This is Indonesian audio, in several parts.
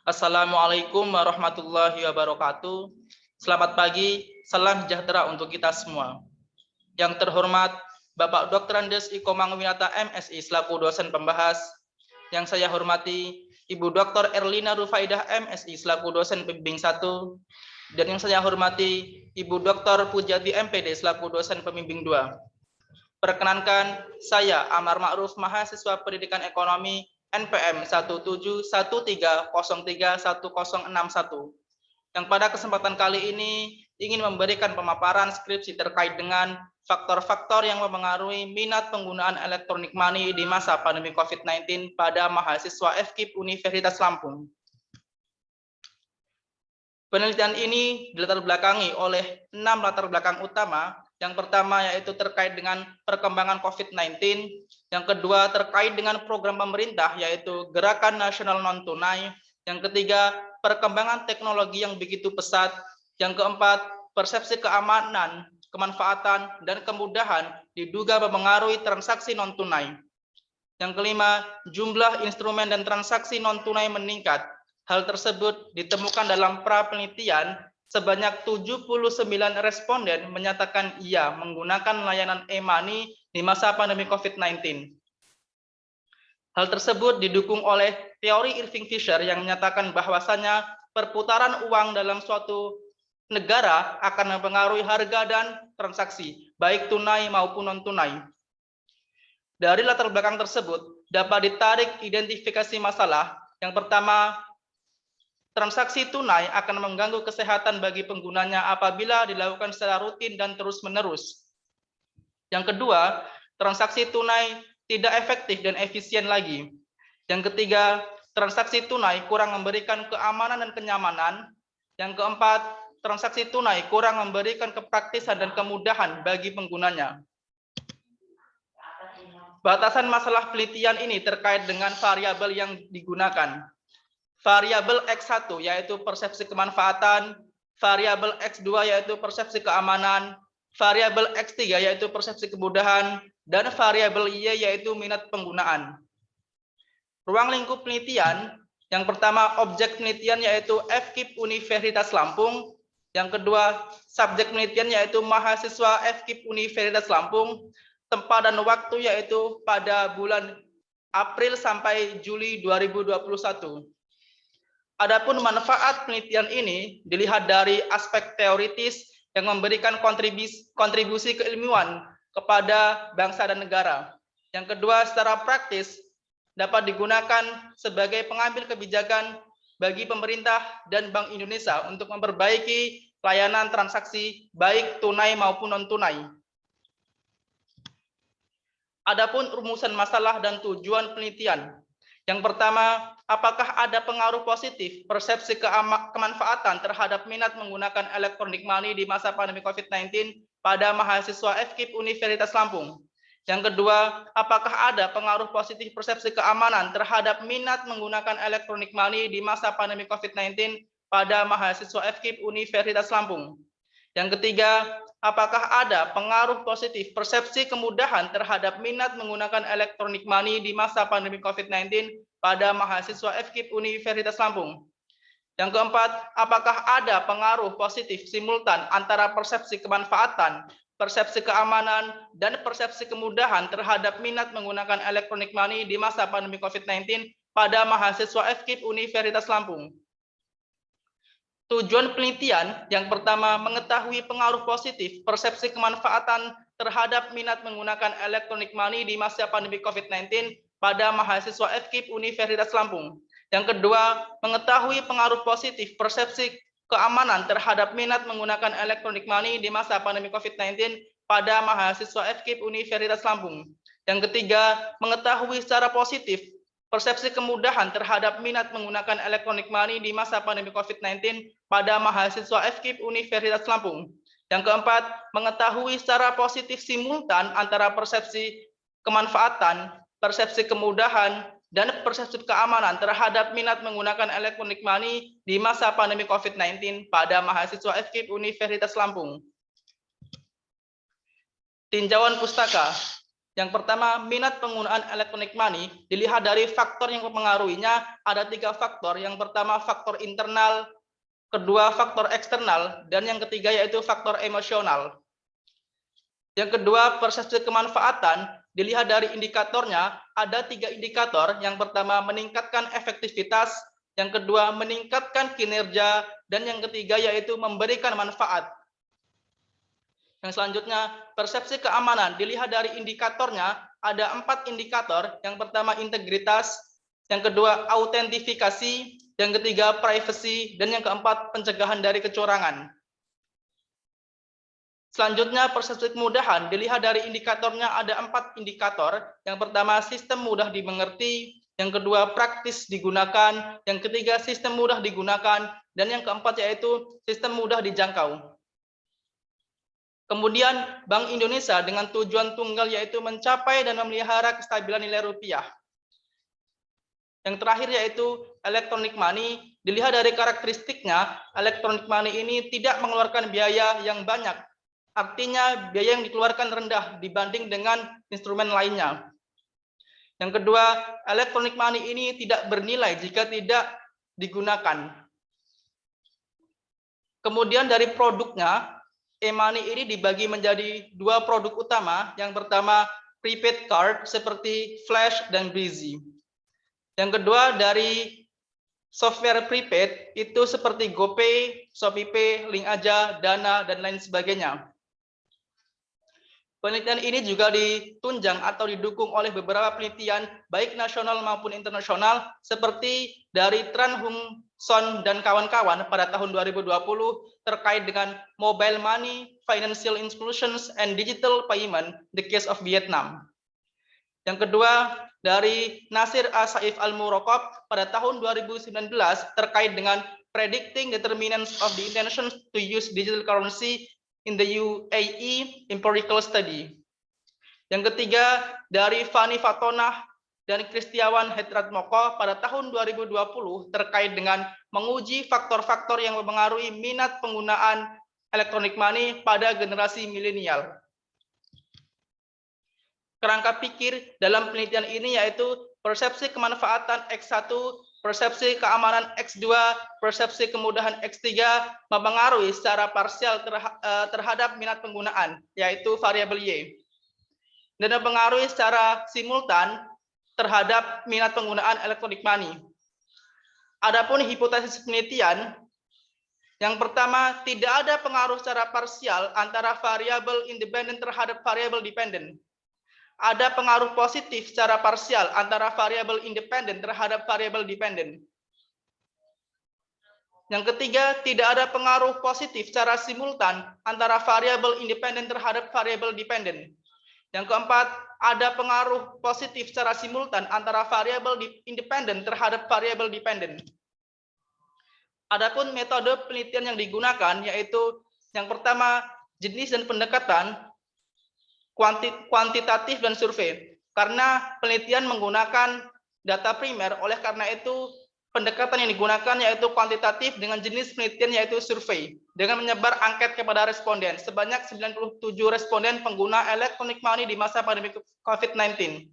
Assalamualaikum warahmatullahi wabarakatuh. Selamat pagi, salam sejahtera untuk kita semua. Yang terhormat Bapak Dr. Andes Iko Mangwinata MSI selaku dosen pembahas. Yang saya hormati Ibu Dr. Erlina Rufaidah MSI selaku dosen pembimbing 1. Dan yang saya hormati Ibu Dr. Pujati MPD selaku dosen pembimbing 2. Perkenankan, saya Amar Ma'ruf, mahasiswa Pendidikan Ekonomi NPM 170303101, yang pada kesempatan kali ini ingin memberikan pemaparan skripsi terkait dengan faktor-faktor yang mempengaruhi minat penggunaan elektronik money di masa pandemi COVID-19 pada mahasiswa FKIP Universitas Lampung. Penelitian ini dilatar belakangi oleh 6 latar belakang utama. Yang pertama yaitu terkait dengan perkembangan COVID-19, yang kedua terkait dengan program pemerintah yaitu Gerakan Nasional Non-Tunai, yang ketiga perkembangan teknologi yang begitu pesat, yang keempat persepsi keamanan, kemanfaatan, dan kemudahan diduga mempengaruhi transaksi non-tunai. Yang kelima, jumlah instrumen dan transaksi non-tunai meningkat. Hal tersebut ditemukan dalam pra-penelitian. Sebanyak 79 responden menyatakan ia menggunakan layanan e-money di masa pandemi COVID-19. Hal tersebut didukung oleh teori Irving Fisher yang menyatakan bahwasanya perputaran uang dalam suatu negara akan mempengaruhi harga dan transaksi, baik tunai maupun non-tunai. Dari latar belakang tersebut dapat ditarik identifikasi masalah. Yang pertama, transaksi tunai akan mengganggu kesehatan bagi penggunanya apabila dilakukan secara rutin dan terus-menerus. Yang kedua, transaksi tunai tidak efektif dan efisien lagi. Yang ketiga, transaksi tunai kurang memberikan keamanan dan kenyamanan. Yang keempat, transaksi tunai kurang memberikan kepraktisan dan kemudahan bagi penggunanya. Batasan masalah penelitian ini terkait dengan variabel yang digunakan. Variabel X1 yaitu persepsi kemanfaatan, variabel X2 yaitu persepsi keamanan, variabel X3 yaitu persepsi kemudahan, dan variabel Y yaitu minat penggunaan. Ruang lingkup penelitian, yang pertama objek penelitian yaitu FKIP Universitas Lampung, yang kedua subjek penelitian yaitu mahasiswa FKIP Universitas Lampung, tempat dan waktu yaitu pada bulan April sampai Juli 2021. Adapun manfaat penelitian ini dilihat dari aspek teoritis yang memberikan kontribusi keilmuan kepada bangsa dan negara. Yang kedua, secara praktis dapat digunakan sebagai pengambil kebijakan bagi pemerintah dan Bank Indonesia untuk memperbaiki layanan transaksi baik tunai maupun non-tunai. Adapun rumusan masalah dan tujuan penelitian. Yang pertama, apakah ada pengaruh positif persepsi kemanfaatan terhadap minat menggunakan elektronik money di masa pandemi COVID-19 pada mahasiswa FKIP Universitas Lampung? Yang kedua, apakah ada pengaruh positif persepsi keamanan terhadap minat menggunakan elektronik money di masa pandemi COVID-19 pada mahasiswa FKIP Universitas Lampung? Yang ketiga, apakah ada pengaruh positif persepsi kemudahan terhadap minat menggunakan elektronik money di masa pandemi COVID-19 pada mahasiswa FKIP Universitas Lampung? Yang keempat, apakah ada pengaruh positif simultan antara persepsi kemanfaatan, persepsi keamanan, dan persepsi kemudahan terhadap minat menggunakan elektronik money di masa pandemi COVID-19 pada mahasiswa FKIP Universitas Lampung? Tujuan penelitian yang pertama mengetahui pengaruh positif persepsi kemanfaatan terhadap minat menggunakan elektronik money di masa pandemi COVID-19 pada mahasiswa FKIP Universitas Lampung. Yang kedua, mengetahui pengaruh positif persepsi keamanan terhadap minat menggunakan elektronik money di masa pandemi COVID-19 pada mahasiswa FKIP Universitas Lampung. Yang ketiga, mengetahui secara positif persepsi kemudahan terhadap minat menggunakan elektronik money di masa pandemi COVID-19 pada mahasiswa FKIP Universitas Lampung. Yang keempat, mengetahui secara positif simultan antara persepsi kemanfaatan, persepsi kemudahan, dan persepsi keamanan terhadap minat menggunakan elektronik money di masa pandemi COVID-19 pada mahasiswa FKIP Universitas Lampung. Tinjauan pustaka. Yang pertama, minat penggunaan electronic money dilihat dari faktor yang mempengaruhinya. Ada 3 faktor. Yang pertama, faktor internal, kedua, faktor eksternal, dan yang ketiga yaitu faktor emosional. Yang kedua, persepsi kemanfaatan dilihat dari indikatornya. Ada 3 indikator. Yang pertama, meningkatkan efektivitas, yang kedua, meningkatkan kinerja, dan yang ketiga yaitu memberikan manfaat. Yang selanjutnya, persepsi keamanan dilihat dari indikatornya. Ada 4 indikator. Yang pertama, integritas, yang kedua, autentifikasi, yang ketiga, privacy, dan yang keempat, pencegahan dari kecurangan. Selanjutnya, persepsi kemudahan dilihat dari indikatornya. Ada 4 indikator. Yang pertama, sistem mudah dimengerti, yang kedua, praktis digunakan, yang ketiga, sistem mudah digunakan, dan yang keempat yaitu sistem mudah dijangkau. Kemudian, Bank Indonesia dengan tujuan tunggal yaitu mencapai dan memelihara kestabilan nilai rupiah. Yang terakhir yaitu electronic money. Dilihat dari karakteristiknya, electronic money ini tidak mengeluarkan biaya yang banyak. Artinya biaya yang dikeluarkan rendah dibanding dengan instrumen lainnya. Yang kedua, electronic money ini tidak bernilai jika tidak digunakan. Kemudian dari produknya, e-money ini dibagi menjadi 2 produk utama. Yang pertama, prepaid card seperti Flash dan Breezy. Yang kedua, dari software prepaid itu seperti GoPay, ShopeePay, Link Aja, Dana, dan lain sebagainya. Penelitian ini juga ditunjang atau didukung oleh beberapa penelitian baik nasional maupun internasional seperti dari Tran Hung Son dan kawan-kawan pada tahun 2020 terkait dengan mobile money, financial inclusions, and digital payment, the case of Vietnam. Yang kedua, dari Nasir Saif Al-Muraqab pada tahun 2019 terkait dengan predicting determinants of the intentions to use digital currency in the UAE empirical study. Yang ketiga, dari Fani Fatonah dan Kristiawan Hetratmoko pada tahun 2020 terkait dengan menguji faktor-faktor yang mempengaruhi minat penggunaan electronic money pada generasi milenial. Kerangka pikir dalam penelitian ini yaitu persepsi kemanfaatan X1, persepsi keamanan X2, persepsi kemudahan X3 mempengaruhi secara parsial terhadap minat penggunaan, yaitu variabel Y. Dan mempengaruhi secara simultan terhadap minat penggunaan electronic money. Adapun hipotesis penelitian, yang pertama, tidak ada pengaruh secara parsial antara variabel independen terhadap variabel dependen. Ada pengaruh positif secara parsial antara variabel independen terhadap variabel dependen. Yang ketiga, tidak ada pengaruh positif secara simultan antara variabel independen terhadap variabel dependen. Yang keempat, ada pengaruh positif secara simultan antara variabel independen terhadap variabel dependen. Adapun metode penelitian yang digunakan yaitu yang pertama, jenis dan pendekatan kuantitatif dan survei. Karena penelitian menggunakan data primer, oleh karena itu pendekatan yang digunakan yaitu kuantitatif dengan jenis penelitian yaitu survei. Dengan menyebar angket kepada responden. Sebanyak 97 responden pengguna electronic money di masa pandemi COVID-19.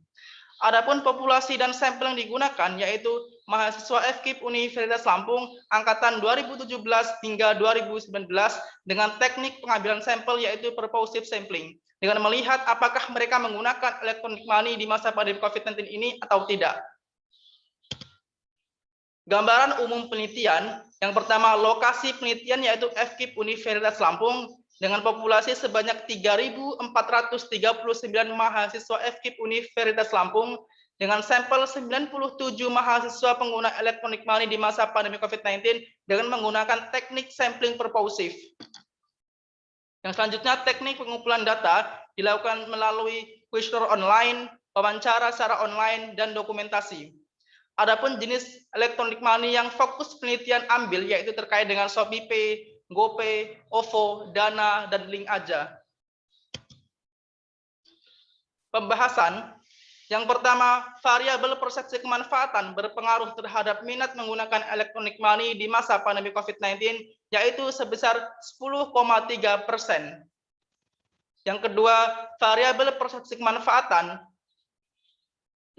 Adapun populasi dan sampel yang digunakan yaitu mahasiswa FKIP Universitas Lampung angkatan 2017 hingga 2019 dengan teknik pengambilan sampel yaitu purposive sampling. Dengan melihat apakah mereka menggunakan electronic money di masa pandemi COVID-19 ini atau tidak. Gambaran umum penelitian, yang pertama lokasi penelitian yaitu FKIP Universitas Lampung dengan populasi sebanyak 3.439 mahasiswa FKIP Universitas Lampung dengan sampel 97 mahasiswa pengguna electronic money di masa pandemi COVID-19 dengan menggunakan teknik sampling purposive. Yang selanjutnya, teknik pengumpulan data dilakukan melalui questionnaire online, wawancara secara online, dan dokumentasi. Adapun jenis electronic money yang fokus penelitian ambil yaitu terkait dengan ShopeePay, GoPay, OVO, Dana, dan Link Aja. Pembahasan. Yang pertama, variabel persepsi kemanfaatan berpengaruh terhadap minat menggunakan electronic money di masa pandemi COVID-19, yaitu sebesar 10,3%. Yang kedua, variabel persepsi kemanfaatan.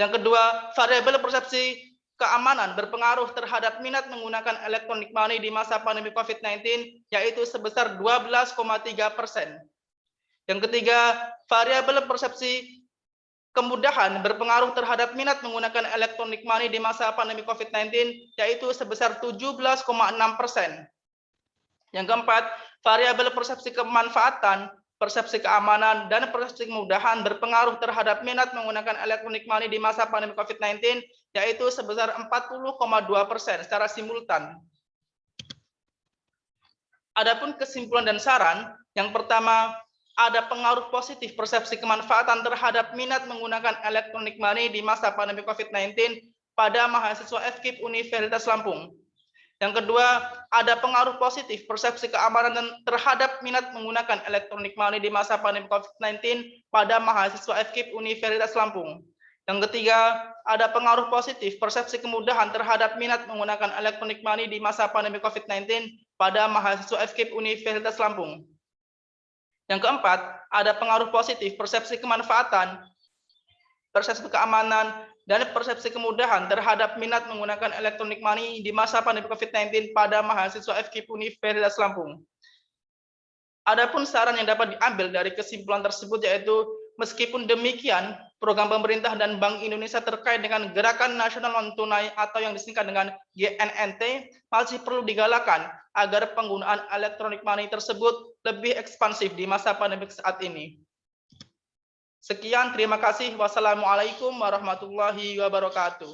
Yang kedua, variabel persepsi keamanan berpengaruh terhadap minat menggunakan electronic money di masa pandemi COVID-19, yaitu sebesar 12,3%. Yang ketiga, variabel persepsi kemudahan berpengaruh terhadap minat menggunakan electronic money di masa pandemi COVID-19, yaitu sebesar 17,6%. Yang keempat, variabel persepsi kemanfaatan, persepsi keamanan, dan persepsi kemudahan berpengaruh terhadap minat menggunakan electronic money di masa pandemi COVID-19, yaitu sebesar 40,2% secara simultan. Adapun kesimpulan dan saran, yang pertama, ada pengaruh positif persepsi kemanfaatan terhadap minat menggunakan electronic money di masa pandemi COVID-19 pada mahasiswa FKIP Universitas Lampung. Yang kedua, ada pengaruh positif persepsi keamanan terhadap minat menggunakan electronic money di masa pandemi COVID-19 pada mahasiswa FKIP Universitas Lampung. Yang ketiga, ada pengaruh positif persepsi kemudahan terhadap minat menggunakan electronic money di masa pandemi COVID-19 pada mahasiswa FKIP Universitas Lampung. Yang keempat, ada pengaruh positif persepsi kemanfaatan, persepsi keamanan, dan persepsi kemudahan terhadap minat menggunakan electronic money di masa pandemi COVID-19 pada mahasiswa FKIP Universitas Lampung. Adapun saran yang dapat diambil dari kesimpulan tersebut yaitu, meskipun demikian, program pemerintah dan Bank Indonesia terkait dengan Gerakan Nasional Non-Tunai atau yang disingkat dengan GNNT masih perlu digalakan agar penggunaan electronic money tersebut lebih ekspansif di masa pandemi saat ini. Sekian, terima kasih. Wassalamualaikum warahmatullahi wabarakatuh.